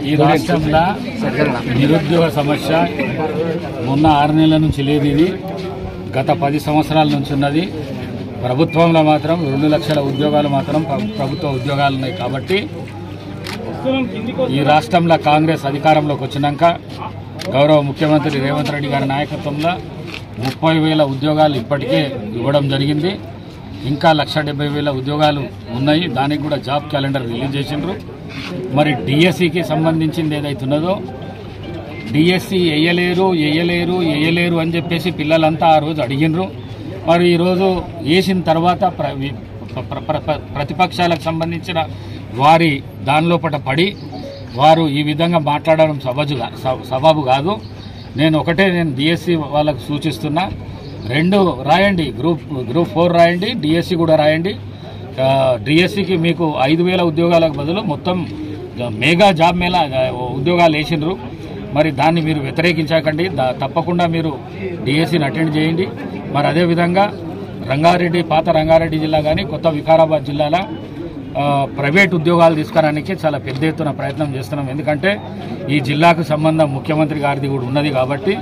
ఈ రాష్ట్రంలో నిరుద్యోగ సమస్య మొన్న 6 నెలల నుంచి లేదు, ఇది గత 10 సంవత్సరాల నుంచి ఉన్నది. ప్రభుత్వంలో మాత్రం 2 లక్షల ఉద్యోగాలు మాత్రం ప్రభుత్వ ఉద్యోగాలు ఉన్నాయి. కాబట్టి ఈ రాష్ట్రంలో కాంగ్రెస్ అధికారంలోకి వచ్చినాక గౌరవ ముఖ్యమంత్రి రేవంత్ రెడ్డి గారి నాయకత్వంలో 30,000 ఉద్యోగాలు ఇప్పటికే ఇవ్వడం జరిగింది. ఇంకా 1,70,000 ఉద్యోగాలు ఉన్నాయి. దానికి కూడా జాబ్ క్యాలెండర్ రిలీజ్ చేసిండ్రు. మరి డిఎస్సికి సంబంధించింది ఏదైతున్నదో డిఎస్సి వేయలేరు అని చెప్పేసి పిల్లలంతా ఆ రోజు అడిగినరు. మరి ఈరోజు వేసిన తర్వాత ప్రతిపక్షాలకు సంబంధించిన వారి దానిలోపట పడి వారు ఈ విధంగా మాట్లాడడం సబబు కాదు. నేను డిఎస్సి వాళ్ళకు సూచిస్తున్నా, 2 రాయండి, గ్రూప్ 4 రాయండి, డిఎస్సి కూడా రాయండి. డిఎస్సికి మీకు 5,000 ఉద్యోగాలకు బదులు మొత్తం మెగా జాబ్ మేళా ఉద్యోగాలు వేసిండ్రు. మరి దాన్ని మీరు వ్యతిరేకించకండి, తప్పకుండా మీరు డిఎస్సిని అటెండ్ చేయండి. మరి అదేవిధంగా పాత రంగారెడ్డి జిల్లా కానీ కొత్త వికారాబాద్ జిల్లాలో ప్రైవేట్ ఉద్యోగాలు తీసుకురావడానికి చాలా పెద్ద ఎత్తున ప్రయత్నం చేస్తున్నాం. ఎందుకంటే ఈ జిల్లాకు సంబంధం ముఖ్యమంత్రి గారిది కూడా ఉన్నది. కాబట్టి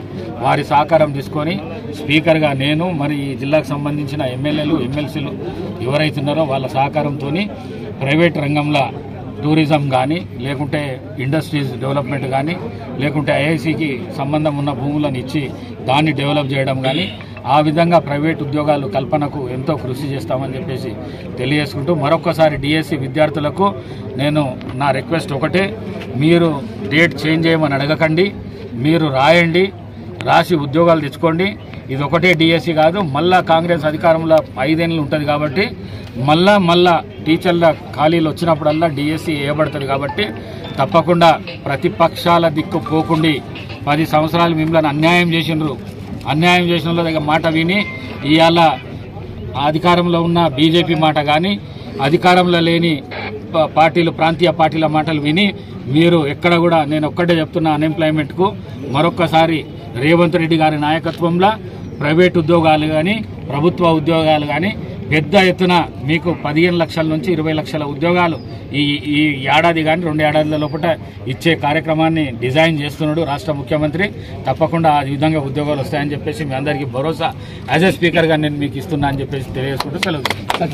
వారి సహకారం తీసుకొని స్పీకర్గా నేను, మరి ఈ జిల్లాకు సంబంధించిన ఎమ్మెల్యేలు ఎమ్మెల్సీలు ఎవరైతున్నారో వాళ్ళ సహకారంతో ప్రైవేట్ రంగంలో టూరిజం కానీ, లేకుంటే ఇండస్ట్రీస్ డెవలప్మెంట్ కానీ, లేకుంటే ఐఐసికి సంబంధం ఉన్న భూములను ఇచ్చి దాన్ని డెవలప్ చేయడం కానీ, ఆ విధంగా ప్రైవేట్ ఉద్యోగాలు కల్పనకు ఎంతో కృషి చేస్తామని చెప్పేసి తెలియజేసుకుంటూ మరొకసారి డిఎస్సి విద్యార్థులకు నేను నా రిక్వెస్ట్ ఒకటే, మీరు డేట్ చేంజ్ చేయమని అడగకండి, మీరు రాయండి, రాసి ఉద్యోగాలు తెచ్చుకోండి. ఇది ఒకటే డిఎస్సి కాదు, మళ్ళా కాంగ్రెస్ అధికారంలో 5 ఏళ్ళు ఉంటుంది. కాబట్టి మళ్ళా టీచర్ల ఖాళీలు వచ్చినప్పుడల్లా డిఎస్సి వేయబడుతుంది. కాబట్టి తప్పకుండా ప్రతిపక్షాల దిక్కు పోకుండా 10 సంవత్సరాలు మిమ్మల్ని అన్యాయం చేసిన దగ్గర మాట విని ఇవాళ అధికారంలో ఉన్న బీజేపీ మాట కానీ, అధికారంలో లేని పార్టీలు ప్రాంతీయ పార్టీల మాటలు విని మీరు ఎక్కడ కూడా, నేను ఒక్కటే చెప్తున్నా, అన్ఎంప్లాయ్మెంట్కు మరొక్కసారి రేవంత్ రెడ్డి గారి నాయకత్వంలో ప్రైవేట్ ఉద్యోగాలు కానీ ప్రభుత్వ ఉద్యోగాలు కానీ పెద్ద ఎత్తున మీకు 15 లక్షల నుంచి 20 లక్షల ఉద్యోగాలు ఈ ఏడాది కానీ 2 ఏడాదిల లోపల ఇచ్చే కార్యక్రమాన్ని డిజైన్ చేస్తున్నాడు రాష్ట్ర ముఖ్యమంత్రి. తప్పకుండా ఆ విధంగా ఉద్యోగాలు వస్తాయని చెప్పేసి మీ అందరికీ భరోసా యాజ్ ఏ స్పీకర్గా నేను మీకు ఇస్తున్నా అని చెప్పేసి తెలియజేసుకుంటూ సెలవు.